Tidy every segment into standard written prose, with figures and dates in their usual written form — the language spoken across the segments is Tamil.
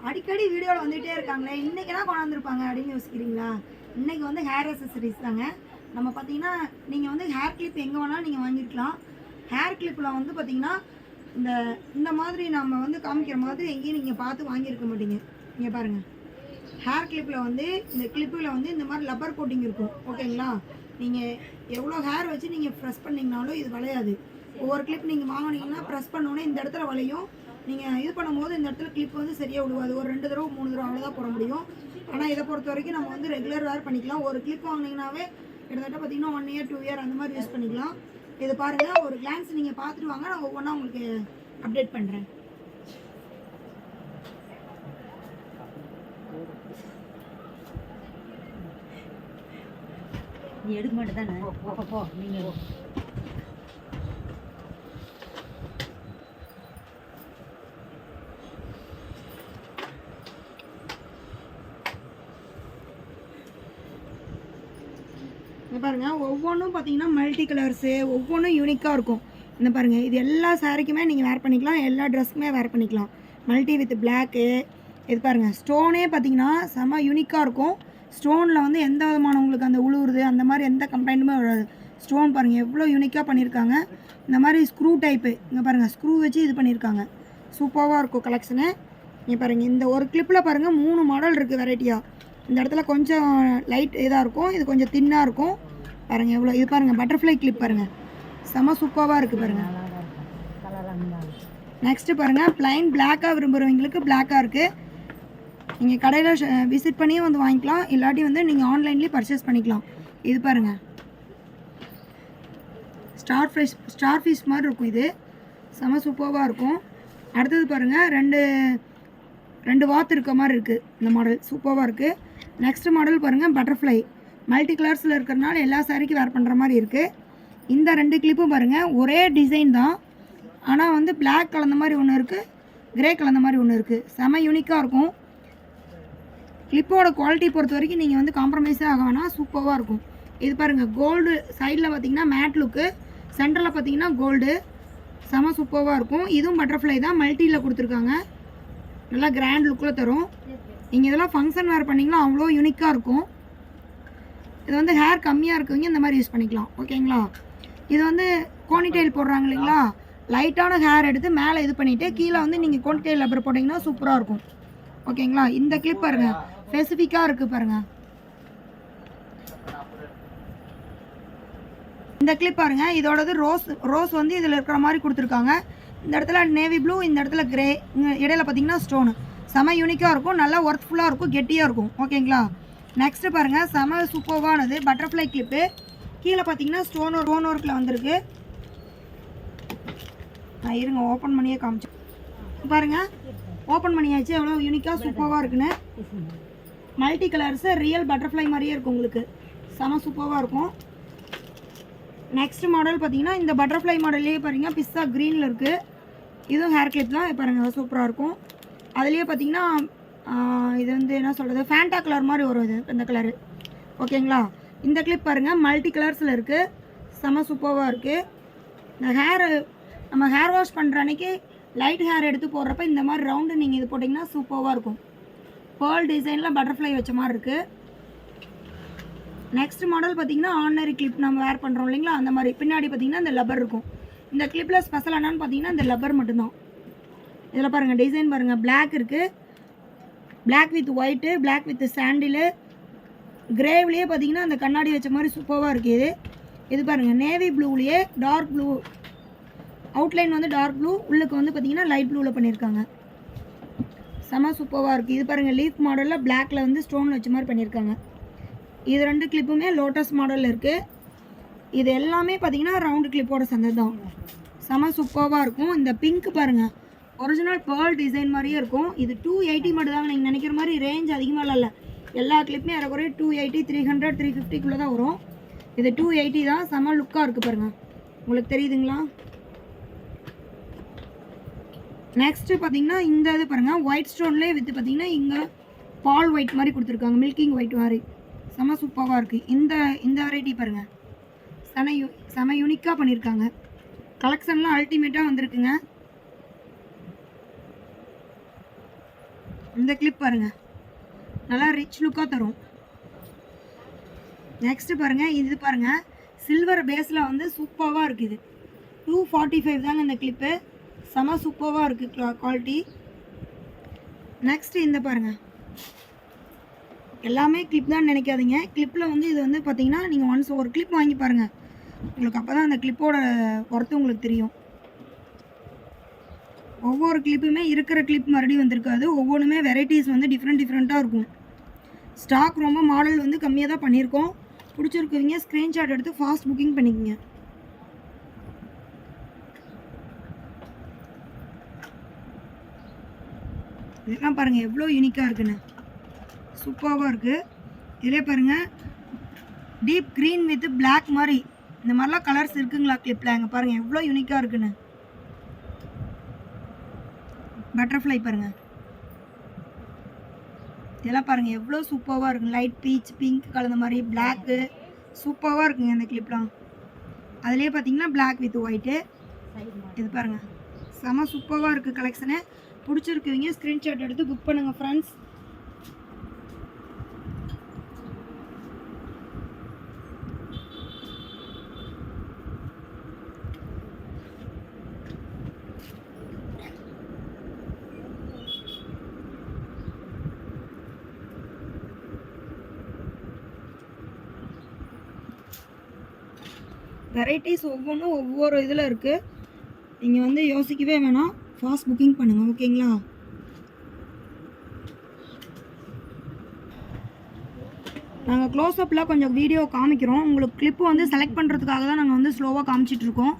அடிக்கடி வீடியோவில் வந்துகிட்டே இருக்காங்களே, இன்றைக்கி தான் கொண்டாந்துருப்பாங்க அப்படின்னு யோசிக்கிறீங்களா? இன்றைக்கி வந்து ஹேர் அசசரிஸ் தாங்க. நம்ம பார்த்தீங்கன்னா நீங்கள் வந்து ஹேர் கிளிப் எங்கே வேணாலும் நீங்கள் வாங்கியிருக்கலாம். ஹேர் கிளிப்பில் வந்து பார்த்தீங்கன்னா இந்த மாதிரி நம்ம வந்து காமிக்கிற மாதிரி எங்கேயும் நீங்கள் பார்த்து வாங்கியிருக்க மாட்டீங்க. இங்கே பாருங்கள், ஹேர் கிளிப்பில் வந்து இந்த கிளிப்பில் வந்து இந்த மாதிரி லப்பர் கோட்டிங் இருக்கும். ஓகேங்களா? நீங்கள் எவ்வளோ ஹேர் வச்சு நீங்கள் ப்ரெஸ் பண்ணிங்கனாலும் இது வளையாது. ஒவ்வொரு கிளிப் நீங்கள் வாங்கினீங்கன்னா ப்ரெஸ் பண்ணோன்னே இந்த இடத்துல வளையும். நீங்கள் இது பண்ணும்போது இந்த இடத்துல கிளிப் வந்து சரியாக விடுவாது. ஒரு 2 தடவை 3 தடவை அவ்வளோதான் போட முடியும். ஆனால் இதை பொறுத்த வரைக்கும் நம்ம வந்து ரெகுலர் வேர் பண்ணிக்கலாம். ஒரு கிளிப் வாங்கினீங்கன்னாவே கிட்டத்தட்ட பார்த்தீங்கன்னா 1 இயர் 2 இயர் அந்த மாதிரி யூஸ் பண்ணிக்கலாம். இது பாருங்கள், ஒரு கிளான்ஸ் நீங்கள் பார்த்துட்டு வாங்க, நான் ஒவ்வொன்றா உங்களுக்கு அப்டேட் பண்ணுறேன். நீ எடுக்க மாட்டே தானே? போ நீங்கள் இங்கே பாருங்கள், ஒவ்வொன்றும் பார்த்தீங்கன்னா மல்டி கலர்ஸு, ஒவ்வொன்றும் யூனிக்காக இருக்கும். இந்த பாருங்கள், இது எல்லா சாரிக்குமே நீங்கள் வேர் பண்ணிக்கலாம், எல்லா ட்ரெஸ்க்குமே வேர் பண்ணிக்கலாம். Multi with block. இது பாருங்கள், ஸ்டோனே பார்த்தீங்கன்னா செம்ம யூனிக்காக இருக்கும். ஸ்டோனில் வந்து எந்த விதமான உங்களுக்கு அந்த உழுவுறது அந்த மாதிரி எந்த கம்ப்ளைண்ட்டுமே வராது. ஸ்டோன் பாருங்கள் எவ்வளோ யூனிக்காக பண்ணியிருக்காங்க. இந்த மாதிரி ஸ்க்ரூ டைப்பு, இங்கே பாருங்கள் ஸ்க்ரூ வச்சு இது பண்ணியிருக்காங்க. சூப்பராக இருக்கும் கலெக்ஷனு. இங்கே பாருங்கள், இந்த ஒரு கிளிப்பில் பாருங்கள் 3 மாடல் இருக்குது வெரைட்டியாக. இந்த இடத்துல கொஞ்சம் லைட் இதாக இருக்கும், இது கொஞ்சம் தின்னாக இருக்கும். பாருங்கள் எவ்வளோ, இது பாருங்கள் பட்டர்ஃப்ளை கிளிப் பாருங்கள், செம்ம சூப்பராக இருக்குது பாருங்கள். நெக்ஸ்ட்டு பாருங்கள், ப்ளைன் பிளாக்காக விரும்புகிறவங்களுக்கு பிளாக்காக இருக்குது. நீங்கள் கடையில் விசிட் பண்ணியும் வந்து வாங்கிக்கலாம், இல்லாட்டி வந்து நீங்கள் ஆன்லைன்லேயே பர்ச்சேஸ் பண்ணிக்கலாம். இது பாருங்கள், ஸ்டார் ஃபிஷ் மாதிரி இருக்கும். இது செம்ம சூப்பராக இருக்கும். அடுத்தது பாருங்கள், ரெண்டு வாத்து இருக்க மாதிரி இருக்குது. இந்த மாடல் சூப்பராக இருக்குது. நெக்ஸ்ட் மாடல் பாருங்கள், பட்டர்ஃப்ளை மல்டி கலர்ஸில் இருக்கிறனால எல்லா சாரிக்கும் வேர் பண்ணுற மாதிரி இருக்குது. இந்த 2 கிளிப்பும் பாருங்கள் ஒரே டிசைன் தான், ஆனால் வந்து பிளாக் கலந்த மாதிரி ஒன்று இருக்குது, கிரே கலந்த மாதிரி ஒன்று இருக்குது. செம யூனிக்காக இருக்கும். கிளிப்போட குவாலிட்டி பொறுத்த வரைக்கும் நீங்கள் வந்து காம்ப்ரமைஸே ஆக வேணாம், சூப்பராக இருக்கும். இது பாருங்கள், கோல்டு சைடில் பார்த்தீங்கன்னா மேட் லுக்கு, சென்டரில் பார்த்தீங்கன்னா கோல்டு, செம சூப்பராக இருக்கும். இதுவும் பட்டர்ஃப்ளை தான், மல்டியில் கொடுத்துருக்காங்க, நல்லா கிராண்ட் லுக்கில் தரும். நீங்கள் இதெல்லாம் ஃபங்க்ஷன் வேர் பண்ணிங்கன்னா அவ்வளோ யூனிக்காக இருக்கும். இது வந்து ஹேர் கம்மியாக இருக்கவங்க இந்த மாதிரி யூஸ் பண்ணிக்கலாம். ஓகேங்களா? இது வந்து கோனிடெயில் போடுறாங்க இல்லைங்களா, லைட்டான ஹேர் எடுத்து மேலே இது பண்ணிவிட்டு கீழே வந்து நீங்கள் கோனிடெயில் அப்புறம் போட்டிங்கன்னா சூப்பராக இருக்கும். ஓகேங்களா? இந்த கிளிப் பாருங்கள் ஸ்பெசிஃபிக்காக இருக்குது பாருங்கள். இந்த கிளிப் பாருங்கள், இதோடது ரோஸ் வந்து இதில் இருக்கிற மாதிரி கொடுத்துருக்காங்க. இந்த இடத்துல நேவி ப்ளூ, இந்த இடத்துல கிரே, இடையில பார்த்தீங்கன்னா ஸ்டோனு. செம யூனிக்காக இருக்கும், நல்லா ஒர்த்ஃபுல்லாக இருக்கும், கெட்டியாக இருக்கும். ஓகேங்களா? நெக்ஸ்ட்டு பாருங்கள், செம சூப்பரானது பட்டர்ஃப்ளை கிளிப்பு. கீழே பார்த்தீங்கன்னா ஸ்டோன் ஒர்க்கில் வந்திருக்கு. நான் இருங்க ஓப்பன் பண்ணியே காமிச்சேன். பாருங்கள், ஓப்பன் பண்ணியாச்சு, எவ்வளோ யூனிக்காக சூப்பராக இருக்குன்னு. மல்டி கலர்ஸு ரியல் பட்டர்ஃப்ளை மாதிரியே இருக்கும் உங்களுக்கு, செம சூப்பராக இருக்கும். நெக்ஸ்ட் மாடல் பார்த்தீங்கன்னா இந்த பட்டர்ஃப்ளை மாடல்லையே பாருங்கள் பிஸ்ஸா க்ரீனில் இருக்குது. இதுவும் ஹேர் கிளிப் தான். பாருங்கள் சூப்பராக இருக்கும். அதுலேயே பார்த்தீங்கன்னா இது வந்து என்ன சொல்கிறது, ஃபேண்டா கலர் மாதிரி வரும் இது, இந்த கலரு. ஓகேங்களா? இந்த கிளிப் பாருங்கள் மல்டி கலர்ஸில் இருக்குது, செம சூப்பராக இருக்குது. இந்த நம்ம ஹேர் வாஷ் பண்ணுற அன்றைக்கி லைட் ஹேர் எடுத்து போடுறப்ப இந்த மாதிரி ரவுண்டு நீங்கள் இது போட்டிங்கன்னா சூப்பராக இருக்கும். பேர்ல் டிசைனில் பட்டர்ஃப்ளை வச்ச மாதிரி இருக்குது. நெக்ஸ்ட் மாடல் பார்த்தீங்கன்னா ஆர்டினரி கிளிப் நம்ம வேர் பண்ணுறோம் இல்லைங்களா, அந்த மாதிரி பின்னாடி பார்த்தீங்கன்னா இந்த லப்பர் இருக்கும். இந்த கிளிப்பில் ஸ்பெஷல் என்னன்னு பார்த்தீங்கன்னா இந்த லப்பர் மட்டும்தான். இதில் பாருங்கள் டிசைன் பாருங்கள், பிளாக் இருக்குது, black with white, black with sandal, கிரேவ்லேயே பார்த்தீங்கன்னா அந்த கண்ணாடி வச்ச மாதிரி சூப்பராக இருக்குது. இது பாருங்கள் நேவி ப்ளூலேயே டார்க் ப்ளூ, அவுட்லைன் வந்து டார்க் ப்ளூ, உள்ளுக்கு வந்து பார்த்தீங்கன்னா லைட் ப்ளூவில் பண்ணியிருக்காங்க, செம சூப்பராக இருக்குது. இது பாருங்கள் லீஃப் மாடலில் பிளாக்கில் வந்து ஸ்டோன் வச்ச மாதிரி பண்ணியிருக்காங்க. இது 2 கிளிப்புமே லோட்டஸ் மாடலில் இருக்குது. இது எல்லாமே பார்த்தீங்கன்னா ரவுண்டு கிளிப்போட சேர்ந்தது தான், செம சூப்பராக இருக்கும். இந்த பிங்க் பாருங்கள் ஒரிஜினல் பேர்ல் டிசைன் மாதிரியே இருக்கும். இது 280 மட்டும் தாங்க, நீங்கள் நினைக்கிற மாதிரி ரேஞ்ச் அதிகமாக இல்லை. எல்லா கிளிப்புமே ஏறக்குறைய 280, 300, 350 தான் வரும். இது 280 தான், செம லுக்காக இருக்குது பாருங்கள், உங்களுக்கு தெரியுதுங்களா? நெக்ஸ்ட்டு பார்த்தீங்கன்னா இந்த இது பாருங்கள் ஒயிட் ஸ்டோன்லேயே விற்று பார்த்தீங்கன்னா இங்கே பால் ஒயிட் மாதிரி கொடுத்துருக்காங்க, மில்கிங் ஒயிட் மாதிரி, செம சூப்பராக இருக்குது. இந்த வெரைட்டி பாருங்கள், செம யூனிக்காக பண்ணியிருக்காங்க. கலெக்ஷன்லாம் அல்டிமேட்டாக வந்திருக்குங்க. இந்த கிளிப் பாருங்கள், நல்லா ரிச் லுக்காக தரும். நெக்ஸ்ட்டு பாருங்கள், இது பாருங்கள் சில்வர் பேஸில் வந்து சூப்பராக இருக்குது. 245 தாங்க இந்த கிளிப்பு. செம சூப்பராக இருக்குது குவாலிட்டி. நெக்ஸ்ட்டு இந்த பாருங்கள், எல்லாமே கிளிப் தான் நினைக்காதீங்க. கிளிப்பில் வந்து இது வந்து பார்த்தீங்கன்னா நீங்கள் ஒன்ஸ் ஒரு கிளிப் வாங்கி பாருங்கள், உங்களுக்கு அப்போ தான் அந்த கிளிப்போட ஒர்த்து உங்களுக்கு தெரியும். ஒவ்வொரு கிளிப்புமே இருக்கிற கிளிப் மறுபடியும் வந்திருக்காது. ஒவ்வொன்றுமே வெரைட்டிஸ் வந்து டிஃப்ரெண்ட்டாக இருக்கும். ஸ்டாக் ரொம்ப மாடல் வந்து கம்மியாக தான் பண்ணியிருக்கோம். பிடிச்சிருக்குவீங்க ஸ்க்ரீன்ஷாட் எடுத்து ஃபாஸ்ட் புக்கிங் பண்ணிக்கோங்க. இதெல்லாம் பாருங்கள் எவ்வளோ யூனிக்காக இருக்குன்னு, சூப்பராக இருக்குது. இதிலே பாருங்கள் டீப் க்ரீன் வித் பிளாக் மாதிரி இந்த மாதிரிலாம் கலர்ஸ் இருக்குங்களா கிளிப்பில். அங்கே பாருங்கள் எவ்வளோ யூனிக்காக இருக்குன்னு. பட்டர்ஃப்ளை பாருங்கள், இதெல்லாம் பாருங்கள் எவ்வளோ சூப்பராக இருக்குது. லைட் பீச் பிங்க் கலந்த மாதிரி பிளாக்கு சூப்பராக இருக்குங்க இந்த கிளிப்லாம். அதுலேயே பார்த்தீங்கன்னா பிளாக் வித் ஒயிட்டு. இது பாருங்கள் செம சூப்பராக இருக்குது கலெக்ஷனு. பிடிச்சிருக்குவீங்க ஸ்க்ரீன்ஷாட் எடுத்து புக் பண்ணுங்கள் ஃப்ரெண்ட்ஸ். வெரைட்டிஸ் ஒவ்வொன்றும் ஒவ்வொரு இதில் இருக்குது. நீங்கள் வந்து யோசிக்கவே வேணாம், ஃபாஸ்ட் புக்கிங் பண்ணுங்கள். ஓகேங்களா? நாங்கள் க்ளோஸ்அப்பில் கொஞ்சம் வீடியோ காமிக்கிறோம். உங்களுக்கு கிளிப்பு வந்து செலக்ட் பண்ணுறதுக்காக தான் நாங்கள் வந்து ஸ்லோவாக காமிச்சிட்ருக்கோம்.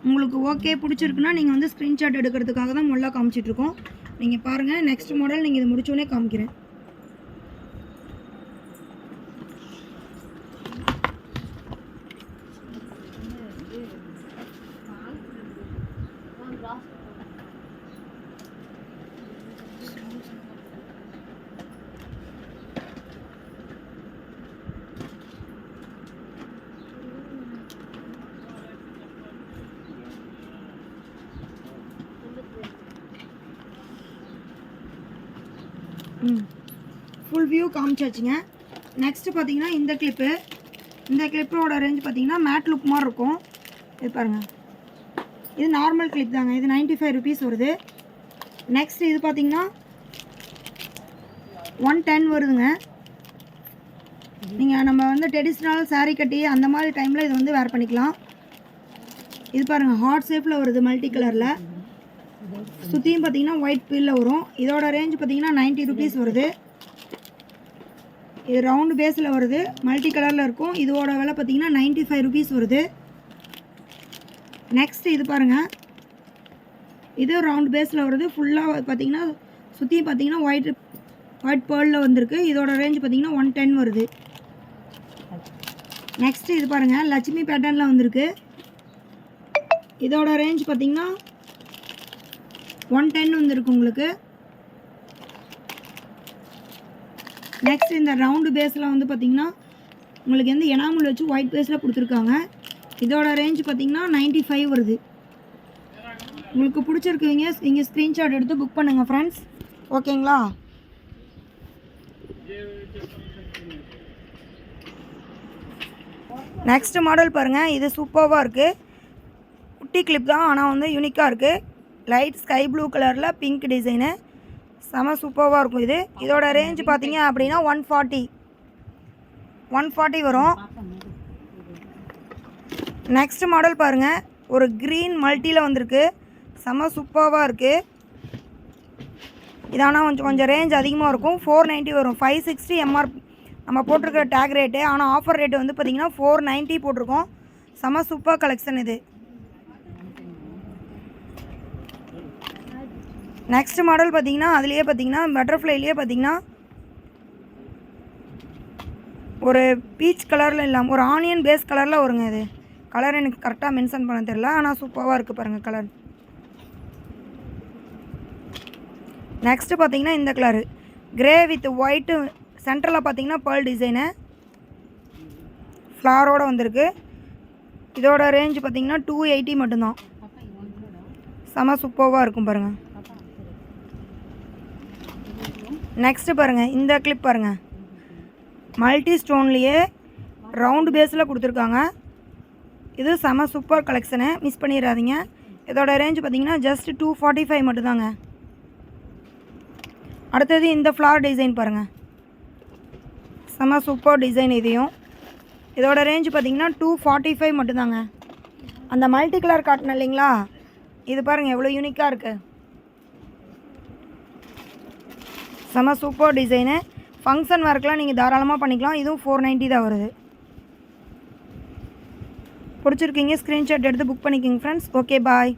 உங்களுக்கு ஓகே பிடிச்சிருக்குன்னா நீங்கள் வந்து ஸ்க்ரீன்ஷாட் எடுக்கிறதுக்காக தான் முள்ளா காமிச்சிட்ருக்கோம். நீங்கள் பாருங்கள், நெக்ஸ்ட் மாடல் நீங்கள் இது முடிச்சோடனே காமிக்கிறேன். Full view காமிச்சாச்சுங்க. நெக்ஸ்ட்டு பார்த்தீங்கன்னா இந்த கிளிப்போட ரேஞ்ச் பார்த்தீங்கன்னா மேட் லுக் மாதிரி இருக்கும். இது பாருங்கள், இது நார்மல் கிளிப் தாங்க. இது 95 ருபீஸ் வருது. நெக்ஸ்ட் இது பார்த்தீங்கன்னா 110 வருதுங்க. நீங்கள் நம்ம வந்து ட்ரெடிஷ்னல் சாரீ கட்டி அந்த மாதிரி டைமில் இது வந்து வேர் பண்ணிக்கலாம். இது பாருங்கள் ஹார்ட் ஷேப்பில் வருது, மல்டி கலரில். சுற்றியும் பார்த்தீங்கன்னா ஒயிட் பீலில் வரும். இதோட ரேஞ்ச் பார்த்தீங்கன்னா 90 ருபீஸ் வருது. இது ரவுண்டு பேஸில் வருது, மல்டி கலரில் இருக்கும். இதோட விலை பார்த்தீங்கன்னா 95 ருபீஸ் வருது. நெக்ஸ்ட் இது பாருங்கள், இது ரவுண்ட் பேஸில் வருது. ஃபுல்லாக பார்த்தீங்கன்னா சுற்றியும் பார்த்தீங்கன்னா ஒயிட் பேர்லில் வந்திருக்கு. இதோட ரேஞ்ச் பார்த்தீங்கன்னா 110 வருது. நெக்ஸ்ட் இது பாருங்கள், லட்சுமி பேட்டர்னில் வந்திருக்கு. இதோட ரேஞ்ச் பார்த்தீங்கன்னா 110 வந்துருக்கு உங்களுக்கு. நெக்ஸ்ட் இந்த ரவுண்டு பேஸில் வந்து பார்த்திங்கன்னா உங்களுக்கு வந்து எனாமல் வச்சு ஒயிட் பேஸில் கொடுத்துருக்காங்க. இதோட ரேஞ்ச் பார்த்திங்கன்னா 95 வருது. உங்களுக்கு பிடிச்சிருக்குவீங்க நீங்கள் ஸ்க்ரீன்ஷாட் எடுத்து புக் பண்ணுங்கள் ஃப்ரெண்ட்ஸ். ஓகேங்களா? நெக்ஸ்ட் மாடல் பாருங்கள், இது சூப்பராக இருக்குது. குட்டி கிளிப் தான், ஆனால் வந்து யூனிக்காக இருக்குது. லைட் ஸ்கை ப்ளூ கலரில் பிங்க் டிசைனு, செம சூப்பராக இருக்கும். இதோட ரேஞ்ச் பார்த்தீங்க அப்படின்னா 140 வரும். நெக்ஸ்ட் மாடல் பாருங்கள், ஒரு க்ரீன் மல்ட்டியில் வந்திருக்கு. செம சூப்பராக இருக்குது. இது ஆனால் கொஞ்சம் ரேஞ்ச் அதிகமாக இருக்கும். 490 வரும். 560 எம்ஆர்பி நம்ம போட்டிருக்கிற டேக் ரேட்டு. ஆனால் ஆஃபர் ரேட்டு வந்து பார்த்திங்கன்னா 490 போட்டிருக்கோம். செம சூப்பர் கலெக்ஷன் இது. நெக்ஸ்ட் மாடல் பார்த்தீங்கன்னா அதுலேயே பார்த்தீங்கன்னா பட்டர்ஃப்ளைலேயே பார்த்தீங்கன்னா ஒரு பீச் கலரில் இல்லாமல் ஒரு ஆனியன் பேஸ் கலரில் வருங்க. இது கலர் எனக்கு கரெக்டாக மென்ஷன் பண்ண தெரியல, ஆனால் சூப்பராக இருக்குது பாருங்கள் கலர். நெக்ஸ்ட்டு பார்த்தீங்கன்னா இந்த கலரு கிரே வித் ஒயிட்டு, சென்டரில் பார்த்தீங்கன்னா பேர்ல் டிசைனு ஃப்ளாரோடு வந்திருக்கு. இதோட ரேஞ்ச் பார்த்தீங்கன்னா 280 மட்டும்தான். செம சூப்பராக இருக்கும் பாருங்கள். நெக்ஸ்ட்டு பாருங்கள், இந்த கிளிப் பாருங்கள், மல்டி ஸ்டோன்லேயே ரவுண்டு பேஸில் கொடுத்துருக்காங்க. இது செம சூப்பர் கலெக்ஷனு, மிஸ் பண்ணிடாதீங்க. இதோட ரேஞ்ச் பார்த்தீங்கன்னா ஜஸ்ட் 245 மட்டும்தாங்க. அடுத்தது இந்த ஃப்ளார் டிசைன் பாருங்கள், செம சூப்பர் டிசைன். இதையும் இதோட ரேஞ்ச் பார்த்தீங்கன்னா 245 மட்டும்தாங்க. அந்த மல்டி கலர் காட்டினேன் இல்லைங்களா, இது பாருங்கள் எவ்வளோ யூனிக்காக இருக்குது. செம சூப்பர் டிசைனு. ஃபங்க்ஷன் ஒர்க்கெலாம் நீங்கள் தாராளமாக பண்ணிக்கலாம். இதுவும் 490 தான் வருது. பிடிச்சிருக்கீங்க, ஸ்க்ரீன்ஷாட் எடுத்து புக் பண்ணிக்கோங்க ஃப்ரெண்ட்ஸ். ஓகே, பாய்.